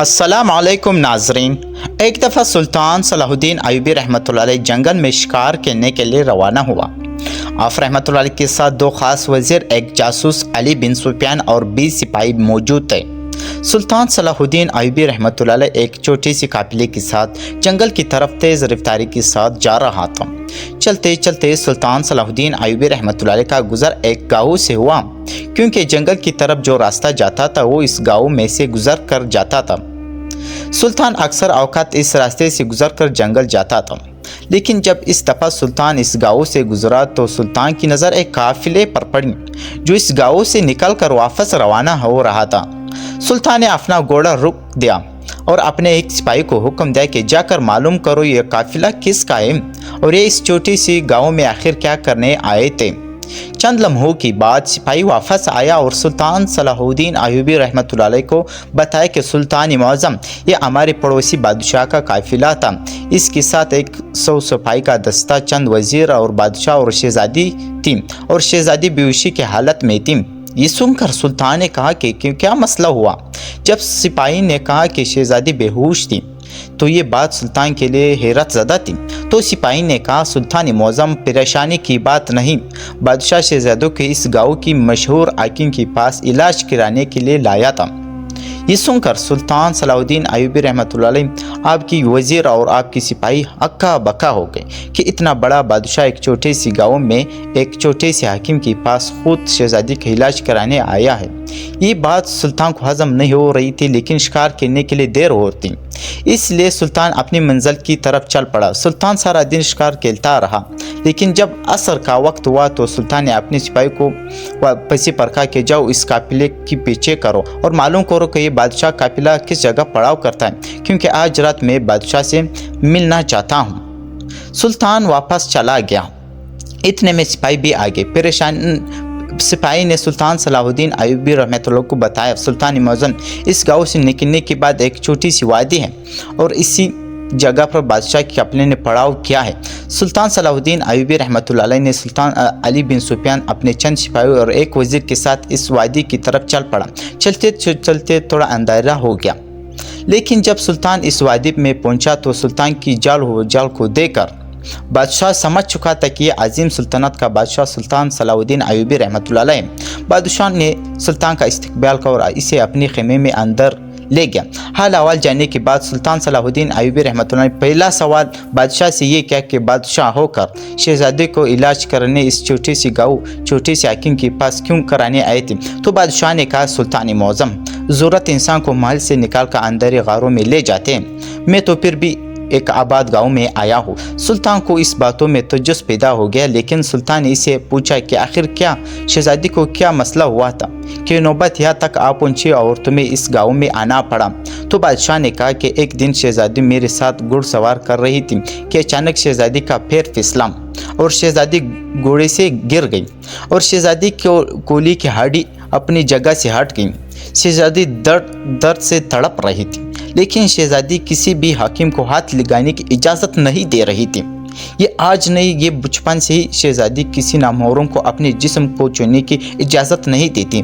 अस्सलाम वालेकुम नाजरीन। एक दफ़ा सुल्तान सलाहुद्दीन अय्यूबी रहमतुल्लाह अलैह जंगल में शिकार करने के लिए रवाना हुआ। आप रहमतुल्लाह अलैह के साथ दो खास वज़ीर, एक जासूस अली बिन सुफियान और 20 सिपाही मौजूद थे। सुल्तान सलाहुद्दीन अय्यूबी रहमतुल्लाह अलैह एक छोटी सी काफिले के साथ जंगल की तरफ तेज़ रफ्तारी के साथ जा रहा था। चलते चलते सुल्तान सलाहुद्दीन अय्यूबी रहमतुल्लाह अलैह का गुज़र एक गाँव से हुआ, क्योंकि जंगल की तरफ जो रास्ता जाता था वो इस गाँव में से गुज़र कर जाता था। सुल्तान अक्सर औकात इस रास्ते से गुज़र कर जंगल जाता था, लेकिन जब इस दफ़ा सुल्तान इस गाँव से गुजरा तो सुल्तान की नज़र एक काफिले पर पड़ी जो इस गाँव से निकल कर वापस रवाना हो रहा था। सुल्तान ने अपना घोड़ा रोक दिया और अपने एक सिपाही को हुक्म दिया कि जाकर मालूम करो ये काफिला किसका है और ये इस छोटी सी गाँव में आखिर क्या करने आए थे। चंद लम्हों के बाद सिपाही वापस आया और सुल्तान सलाहुद्दीन अय्यूबी रहमतुल्लाह अलैह को बताया कि सुल्तान मौज़म ये हमारे पड़ोसी बादशाह का काफिला था। इसके साथ 100 सिपाही का दस्ता, चंद वज़ीर और बादशाह और शहज़ादी थी और शहज़ादी बेहोशी की हालत में थी। ये सुनकर सुल्तान ने कहा कि क्या मसला हुआ। जब सिपाही ने कहा कि शहज़ादी बेहोश थी तो ये बात सुल्तान के लिए हैरत ज़दा थी। तो सिपाही ने कहा, सुल्तान मौज़म परेशानी की बात नहीं, बादशाह शहज़ादों के इस गाँव की मशहूर हाकिम के पास इलाज कराने के लिए लाया था। ये सुनकर सुल्तान सलाहुद्दीन अय्यूबी रहमतुल्लाह अलैह आपकी वज़ीर और आपकी सिपाही हक्का बक्का हो गए कि इतना बड़ा बादशाह एक छोटे सी गाँव में एक छोटे से हाकिम के पास खुद शहज़ादी का इलाज कराने आया है। ये बात सुल्तान को हज़म नहीं हो रही थी, लेकिन शिकार करने के लिए देर होती, इसलिए सुल्तान अपनी मंजिल की तरफ चल पड़ा। सुल्तान सारा दिन शिकार खेलता रहा, लेकिन जब असर का वक्त हुआ तो सुल्तान ने अपने सिपाही को पसी परखा कि जाओ इस काफिले के पीछे करो और मालूम करो कि ये बादशाह काफिला किस जगह पड़ाव करता है, क्योंकि आज रात में बादशाह से मिलना चाहता हूँ। सुल्तान वापस चला गया। इतने में सिपाही भी आ गए। परेशान सिपाही ने सुल्तान सलाहुद्दीन अय्यूबी रहमतुल्लाह को बताया, सुल्तान मौज़म इस गाँव से निकलने के बाद एक छोटी सी वादी है और इसी जगह पर बादशाह के काफिले ने पड़ाव किया है। सुल्तान सलाहुद्दीन अय्यूबी रहमतुल्लाह अलैह ने सुल्तान अली बिन सुफियान अपने चंद सिपाही और एक वज़ीर के साथ इस वादी की तरफ चल पड़ा। चलते चलते थोड़ा अंधेरा हो गया, लेकिन जब सुल्तान इस वादी में पहुंचा तो सुल्तान की जाल को देखकर बादशाह समझ चुका था कि ये अजीम सुल्तानत का बादशाह सुल्तान सलाहुद्दीन अय्यूबी रहमतुल्लाह अलैह। बादशाह ने सुल्तान का इस्तकबाल किया और इसे अपने खेमे में अंदर ले गया। हाल अहवाल जानने के बाद सुल्तान सलाहुद्दीन अय्यूबी रहमतुल्लाह अलैह पहला सवाल बादशाह से ये किया कि बादशाह होकर शहज़ादे को इलाज करने इस छोटे सी गाँव छोटे से हाकिम के पास क्यों कराने आए थे। तो बादशाह ने कहा, सुल्तान मौज़म ज़रूरत इंसान को महल से निकाल कर अंदर गारों में ले जाते हैं, मैं तो फिर भी एक आबाद गांव में आया हूँ। सुल्तान को इस बातों में तजुस पैदा हो गया, लेकिन सुल्तान ने इसे पूछा कि आखिर क्या शहज़ादी को क्या मसला हुआ था कि नौबत यहाँ तक आ पहुँची और तुम्हें इस गांव में आना पड़ा। तो बादशाह ने कहा कि एक दिन शहज़ादी मेरे साथ घुड़सवार कर रही थी कि अचानक शहज़ादी का पैर फिसला और शहज़ादी घोड़े से गिर गई और शहज़ादी कोली की हड्डी अपनी जगह से हट गई। शहज़ादी दर्द से तड़प रही थी, लेकिन शहज़ादी किसी भी हाकिम को हाथ लगाने की इजाज़त नहीं दे रही थी। ये आज नहीं, ये बचपन से ही शहज़ादी किसी नामौरों को अपने जिस्म को छूने की इजाज़त नहीं देती।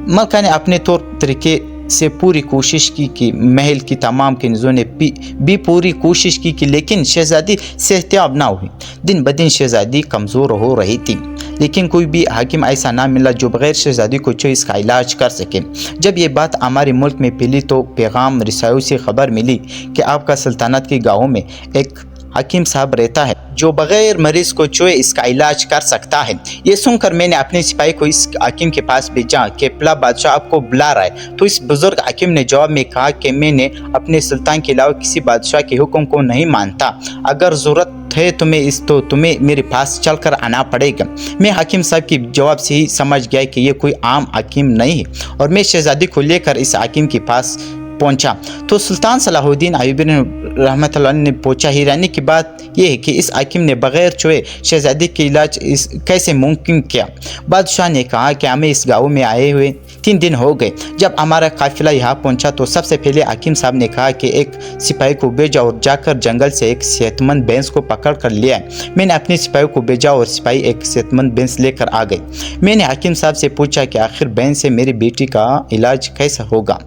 मलका ने अपने तौर तरीके से पूरी कोशिश की कि महल की तमाम कंजों ने भी पूरी कोशिश की लेकिन शहज़ादी सेहतियाब ना हुई। दिन ब दिन शहज़ादी कमज़ोर हो रही थी, लेकिन कोई भी हाकिम ऐसा ना मिला जो बग़ैर शहज़ादी को छुए इसका इलाज कर सके। जब ये बात हमारे मुल्क में फैली तो पैगाम रिसायों से खबर मिली कि आपका सल्तनत के गाँव में एक हाकिम साहब रहता है जो बग़ैर मरीज़ को छुए इसका इलाज कर सकता है। ये सुनकर मैंने अपने सिपाही को इस हाकिम के पास भेजा कि फला बादशाह आपको बुला रहा है। तो इस बुज़ुर्ग हाकिम ने जवाब में कहा कि मैंने अपने सुल्तान के अलावा किसी बादशाह के हुक्म को नहीं मानता, अगर ज़रूरत है तुम्हें मेरे पास चलकर आना पड़ेगा। मैं हाकिम साहब की जवाब से ही समझ गया कि ये कोई आम हाकिम नहीं है और मैं शहज़ादी को लेकर इस हाकिम के पास पहुंचा। तो सुल्तान सलाहुद्दीन अय्यूबी रहमतुल्लाह ने पूछा, हैरानी की बात यह है कि इस हाकिम ने बग़ैर छुए शहज़ादी के इलाज कैसे मुमकिन किया। बादशाह ने कहा कि हमें इस गाँव में आए हुए 3 दिन हो गए। जब हमारा काफिला यहाँ पहुँचा तो सबसे पहले हाकिम साहब ने कहा कि एक सिपाही को भेजा और जाकर जंगल से एक सेहतमंद भैंस को पकड़ कर लिया। मैंने अपने सिपाही को भेजा और सिपाही एक सेहतमंद भैंस लेकर आ गई। मैंने हाकिम साहब से पूछा कि आखिर भैंस से मेरी बेटी का इलाज कैसा होगा।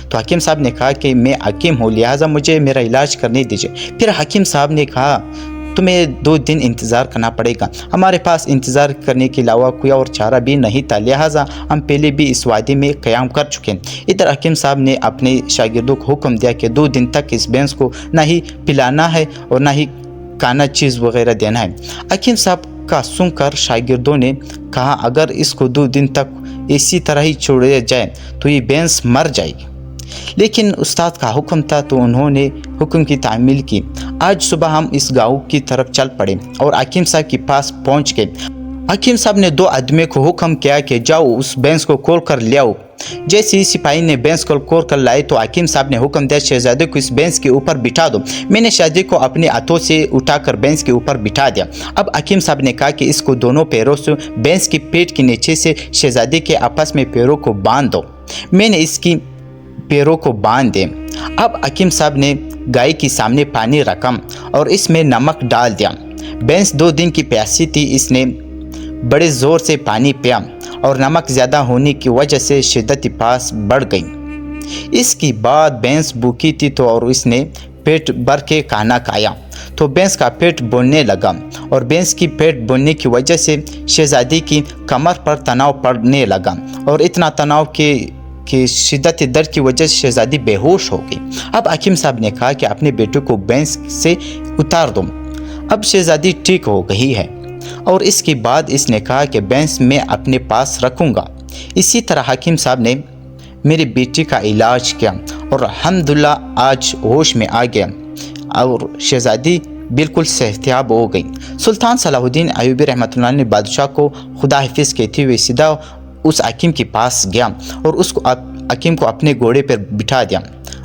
تو حکیم صاحب نے کہا کہ میں حکیم ہوں، لہٰذا مجھے میرا علاج کرنے دیجیے۔ پھر حکیم صاحب نے کہا تمہیں 2 دن انتظار کرنا پڑے گا، ہمارے پاس انتظار کرنے کے علاوہ کوئی اور چارہ بھی نہیں تھا، لہٰذا ہم پہلے بھی اس وعدے میں قیام کر چکے ہیں۔ ادھر حکیم صاحب نے اپنے شاگردوں کو حکم دیا کہ 2 دن تک اس بھینس کو نہ ہی پلانا ہے اور نہ ہی کھانا چیز وغیرہ دینا ہے۔ حکیم صاحب کا سن کر شاگردوں نے کہا اگر اس کو 2 دن تک اسی طرح ہی چھوڑا جائے تو یہ بھینس مر جائے گی، لیکن استاد کا حکم تھا تو انہوں نے حکم کی تعمیل کی۔ آج صبح ہم اس گاؤں کی طرف چل پڑے اور حکیم صاحب کے پاس پہنچ گئے۔ حکیم صاحب نے 2 آدمیوں کو حکم کیا کہ جاؤ اس بھینس کو کھول کر لے آؤ۔ جیسے ہی سپاہی نے بھینس کو کھول کر لائے تو حکیم صاحب نے حکم دیا شہزادے کو اس بھینس کے اوپر بٹھا دو۔ میں نے شہزادے کو اپنے ہاتھوں سے اٹھا کر بھینس کے اوپر بٹھا دیا۔ اب حکیم صاحب نے کہا کہ اس کو دونوں پیروں سے بھینس کے پیٹ کے نیچے سے شہزادے کے آپس میں پیروں کو باندھ دو۔ میں نے اس کی پیروں کو باندھ دے۔ اب حکیم صاحب نے گائے کے سامنے پانی رکھا اور اس میں نمک ڈال دیا۔ بھینس 2 دن کی پیاسی تھی، اس نے بڑے زور سے پانی پیا اور نمک زیادہ ہونے کی وجہ سے شدت پیاس بڑھ گئی۔ اس کے بعد بھینس بھوکی تھی تو اور اس نے پیٹ بھر کے کھانا کھایا تو بھینس کا پیٹ بولنے لگا اور بھینس کی پیٹ بولنے کی وجہ سے شہزادی کی کمر پر تناؤ پڑنے لگا اور اتنا تناؤ کہ شدت درد کی وجہ سے شہزادی بے ہوش ہو گئی۔ اب حکیم صاحب نے کہا کہ اپنے بیٹے کو بھینس سے اتار دو۔ اب شہزادی ٹھیک ہو گئی ہے اور اس کے بعد اس نے کہا کہ بھینس میں اپنے پاس رکھوں گا۔ اسی طرح حکیم صاحب نے میری بیٹی کا علاج کیا اور الحمدللہ آج ہوش میں آ گیا اور شہزادی بالکل صحتیاب ہو گئی۔ سلطان صلاح الدین ایوبی رحمۃ اللہ نے بادشاہ کو خدا حافظ کہتے ہوئے سیدھا اس حکیم کے پاس گیا اور حکیم کو اپنے گھوڑے پر بٹھا دیا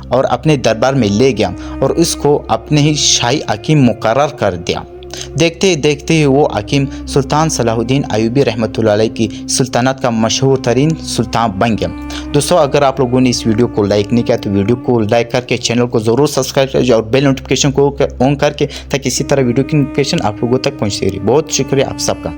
اور اپنے دربار میں لے گیا اور اس کو اپنے ہی شاہی حکیم مقرر کر دیا۔ دیکھتے دیکھتے وہ حکیم سلطان صلاح الدین ایوبی رحمۃ اللہ علیہ کی سلطنت کا مشہور ترین سلطان بن گیا۔ دوستو اگر آپ لوگوں نے اس ویڈیو کو لائک نہیں کیا تو ویڈیو کو لائک کر کے چینل کو ضرور سبسکرائب کیجیے اور بیل نوٹیفکیشن کو آن کر کے تاکہ اسی طرح ویڈیو کی نوٹیفکیشن آپ لوگوں تک پہنچتی رہے۔ بہت شکریہ آپ سب کا۔